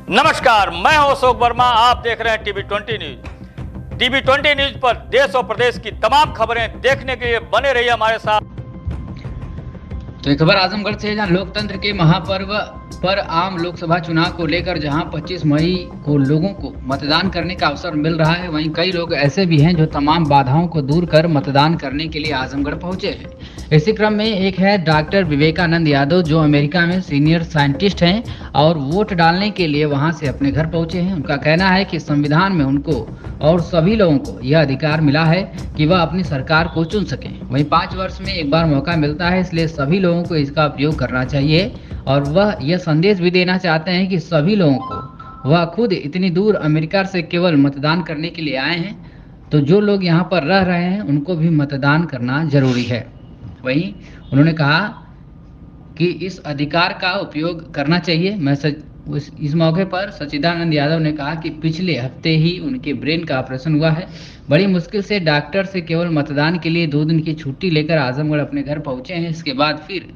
नमस्कार, मैं हूं अशोक वर्मा। आप देख रहे हैं टीवी 20 न्यूज। टीवी 20 न्यूज पर देश और प्रदेश की तमाम खबरें देखने के लिए बने रहिए हमारे साथ। तो एक खबर आजमगढ़ से है, जहां लोकतंत्र के महापर्व पर आम लोकसभा चुनाव को लेकर जहां 25 मई को लोगों को मतदान करने का अवसर मिल रहा है, वहीं कई लोग ऐसे भी हैं जो तमाम बाधाओं को दूर कर मतदान करने के लिए आजमगढ़ पहुंचे हैं। इसी क्रम में एक है डॉक्टर विवेकानंद यादव, जो अमेरिका में सीनियर साइंटिस्ट हैं और वोट डालने के लिए वहां से अपने घर पहुंचे हैं। उनका कहना है कि संविधान में उनको और सभी लोगों को यह अधिकार मिला है कि वह अपनी सरकार को चुन सकें। वहीं 5 वर्ष में एक बार मौका मिलता है, इसलिए सभी लोगों को इसका उपयोग करना चाहिए। और वह यह संदेश भी देना चाहते हैं कि सभी लोगों को वह खुद इतनी दूर अमेरिका से केवल मतदान करने के लिए आए हैं, तो जो लोग यहाँ पर रह रहे हैं उनको भी मतदान करना जरूरी है। वहीं उन्होंने कहा कि इस अधिकार का उपयोग करना चाहिए। इस मौके पर सच्चिदानंद यादव ने कहा कि पिछले हफ्ते ही उनके ब्रेन का ऑपरेशन हुआ है। बड़ी मुश्किल से डॉक्टर से केवल मतदान के लिए 2 दिन की छुट्टी लेकर आजमगढ़ अपने घर पहुंचे हैं। इसके बाद फिर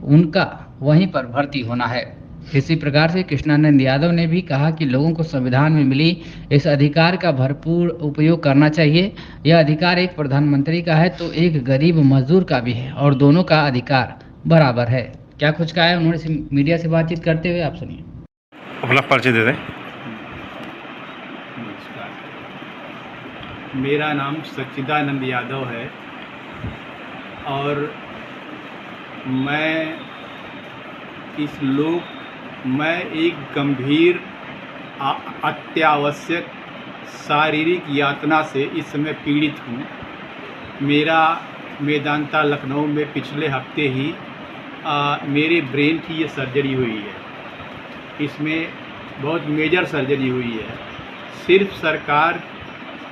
उनका वहीं पर भर्ती होना है। इसी प्रकार से कृष्णानंद यादव ने भी कहा कि लोगों को संविधान में मिली इस अधिकार का भरपूर उपयोग करना चाहिए। यह अधिकार एक प्रधानमंत्री का है तो एक गरीब मजदूर का भी है और दोनों का अधिकार बराबर है। क्या कुछ कहा है उन्होंने मीडिया से बातचीत करते हुए, आप सुनिए। अपना परिचय दे दें। नमस्कार, मेरा नाम सच्चिदानंद यादव है और मैं एक गंभीर अत्यावश्यक शारीरिक यातना से इस समय पीड़ित हूँ। मेरा मेदांता लखनऊ में पिछले हफ्ते ही मेरे ब्रेन की ये सर्जरी हुई है। इसमें बहुत मेजर सर्जरी हुई है। सिर्फ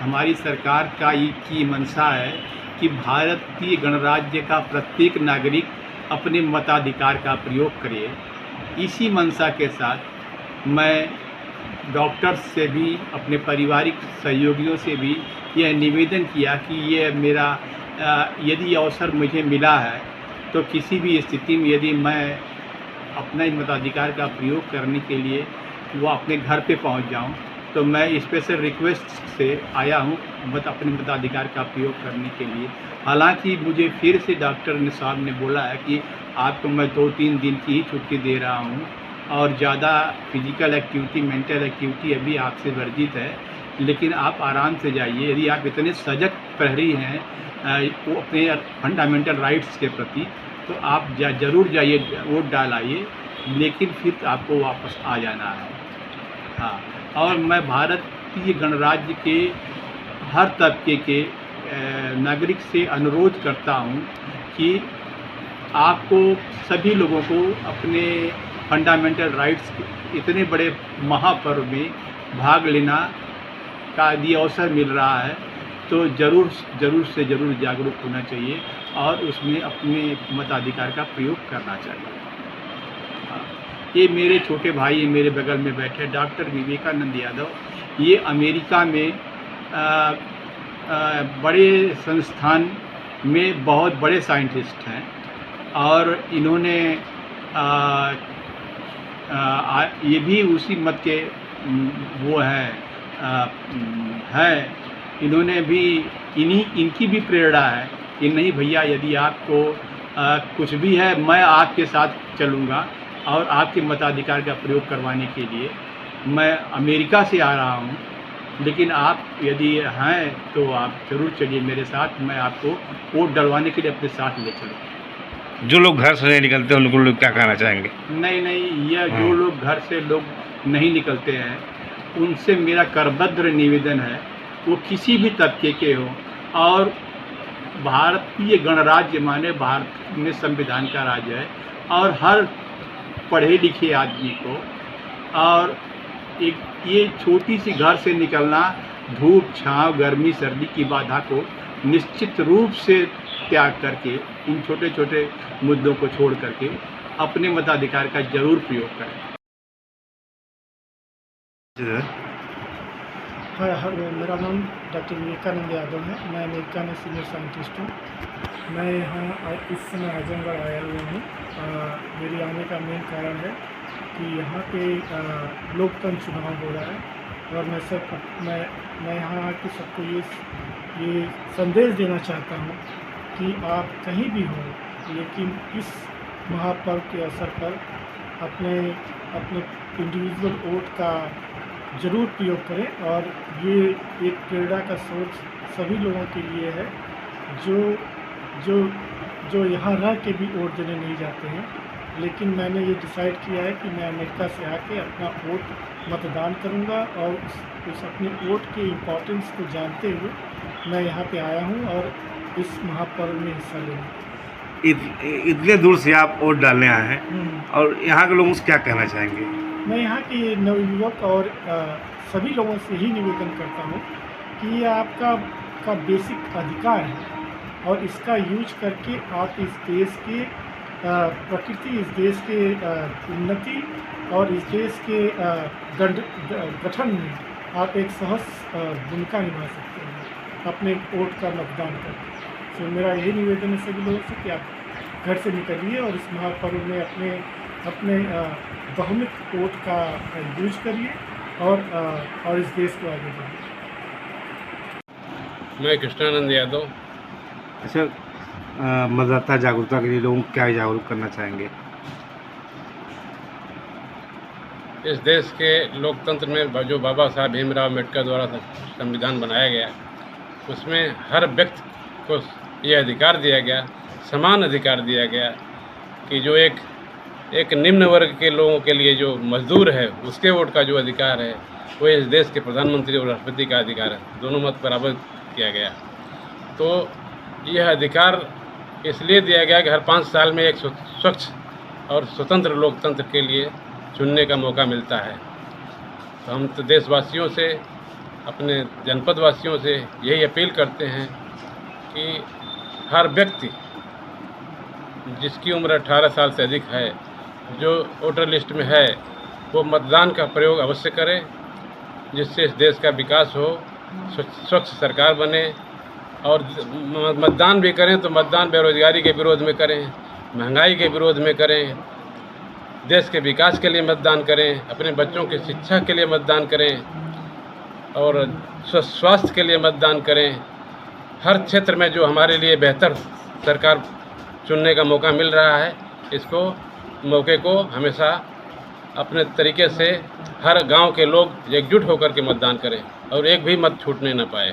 हमारी सरकार की मंशा है कि भारतीय गणराज्य का प्रत्येक नागरिक अपने मताधिकार का प्रयोग करे। इसी मंशा के साथ मैं डॉक्टर्स से भी, अपने पारिवारिक सहयोगियों से भी यह निवेदन किया कि ये मेरा यदि अवसर मुझे मिला है तो किसी भी स्थिति में यदि मैं अपने मताधिकार का प्रयोग करने के लिए वो अपने घर पे पहुंच जाऊं, तो मैं स्पेशल रिक्वेस्ट से आया हूं अपने मताधिकार का प्रयोग करने के लिए। हालांकि मुझे फिर से डॉक्टर साहब ने बोला है कि आपको मैं 2-3 दिन की ही छुट्टी दे रहा हूं और ज़्यादा फिजिकल एक्टिविटी, मेंटल एक्टिविटी अभी आपसे वर्जित है, लेकिन आप आराम से जाइए। यदि आप इतने सजग प्रहरी हैं वो अपने फंडामेंटल राइट्स के प्रति, तो आप ज़रूर जाइए, वोट डालाइए, लेकिन फिर आपको वापस आ जाना है। हाँ, और मैं भारतीय गणराज्य के हर तबके के नागरिक से अनुरोध करता हूं कि आपको सभी लोगों को अपने फंडामेंटल राइट्स के इतने बड़े महापर्व में भाग लेना का यदि अवसर मिल रहा है तो ज़रूर से ज़रूर जागरूक होना चाहिए और उसमें अपने मताधिकार का प्रयोग करना चाहिए। ये मेरे छोटे भाई मेरे बगल में बैठे डॉक्टर विवेकानंद यादव, ये अमेरिका में बड़े संस्थान में बहुत बड़े साइंटिस्ट हैं और इन्होंने ये भी उसी मत के वो हैं। इन्होंने भी इनकी भी प्रेरणा है कि नहीं भैया, यदि आपको कुछ भी है मैं आपके साथ चलूँगा और आपके मताधिकार का प्रयोग करवाने के लिए मैं अमेरिका से आ रहा हूँ, लेकिन आप यदि हैं तो आप ज़रूर चलिए मेरे साथ, मैं आपको वोट डलवाने के लिए अपने साथ ले चलूँ। जो लोग घर से नहीं निकलते उनको लोग क्या कहना चाहेंगे? नहीं, यह जो लोग घर से लोग नहीं निकलते हैं उनसे मेरा करबद्ध निवेदन है, वो किसी भी तबके के हों और भारतीय गणराज्य माने भारत में संविधान का राज्य है और हर पढ़े लिखे आदमी को, और एक ये छोटी सी घर से निकलना, धूप छांव गर्मी सर्दी की बाधा को निश्चित रूप से त्याग करके, इन छोटे छोटे मुद्दों को छोड़ करके अपने मताधिकार का जरूर प्रयोग करें। मेरा नाम डॉक्टर विवेकानंद यादव है। मैं अमेरिका में सीनियर साइंटिस्ट हूँ। मैं यहाँ इस समय आजमगढ़ आया हुआ हूँ। मेरे आने का मेन कारण है कि यहाँ पे लोकतंत्र चुनाव हो रहा है और मैं यहाँ आके सबको ये संदेश देना चाहता हूँ कि आप कहीं भी हों, लेकिन इस महापर्व के अवसर पर अपने इंडिविजुअल वोट का ज़रूर प्रयोग करें। और ये एक प्रेरणा का स्रोत सभी लोगों के लिए है जो यहाँ रह के भी वोट देने नहीं जाते हैं। लेकिन मैंने ये डिसाइड किया है कि मैं अमेरिका से आके अपना वोट मतदान करूँगा और उस अपने वोट के इम्पोर्टेंस को जानते हुए मैं यहाँ पे आया हूँ और इस महापर्व में हिस्सा लेंगे। इतने दूर से आप वोट डालने आए हैं और यहाँ के लोगों से क्या कहना चाहेंगे? मैं यहाँ के नवयुवक और सभी लोगों से ही निवेदन करता हूँ कि ये आपका बेसिक अधिकार है और इसका यूज करके आप इस देश के प्रकृति, इस देश के उन्नति और इस देश के गठन में आप एक सहज भूमिका निभा सकते हैं अपने वोट का मतदान करके। तो मेरा यही निवेदन है सभी लोगों से कि आप घर से निकलिए और इस महापर्व में अपने बहुमुख वोट का यूज करिए और इस देश को आगे बढ़ाइए। मैं कृष्णानंद यादव। अच्छा, मतदाता जागरूकता के लिए लोगों को क्या जागरूक करना चाहेंगे? इस देश के लोकतंत्र में जो बाबा साहब भीमराव अम्बेडकर द्वारा संविधान बनाया गया, उसमें हर व्यक्ति को यह अधिकार दिया गया, समान अधिकार दिया गया कि जो एक निम्न वर्ग के लोगों के लिए जो मजदूर है उसके वोट का जो अधिकार है वो इस देश के प्रधानमंत्री और राष्ट्रपति का अधिकार है, दोनों मत बराबर किया गया। तो यह अधिकार इसलिए दिया गया कि हर 5 साल में एक स्वच्छ और स्वतंत्र लोकतंत्र के लिए चुनने का मौका मिलता है। तो हम तो देशवासियों से, अपने जनपद वासियों से यही अपील करते हैं कि हर व्यक्ति जिसकी उम्र 18 साल से अधिक है, जो वोटर लिस्ट में है, वो मतदान का प्रयोग अवश्य करें, जिससे इस देश का विकास हो, स्वच्छ सरकार बने। और मतदान भी करें तो मतदान बेरोजगारी के विरोध में करें, महंगाई के विरोध में करें, देश के विकास के लिए मतदान करें, अपने बच्चों की शिक्षा के लिए मतदान करें और स्वास्थ्य के लिए मतदान करें। हर क्षेत्र में जो हमारे लिए बेहतर सरकार चुनने का मौका मिल रहा है, इसको मौके को हमेशा अपने तरीके से हर गांव के लोग एकजुट होकर के मतदान करें और एक भी मत छूटने न पाए।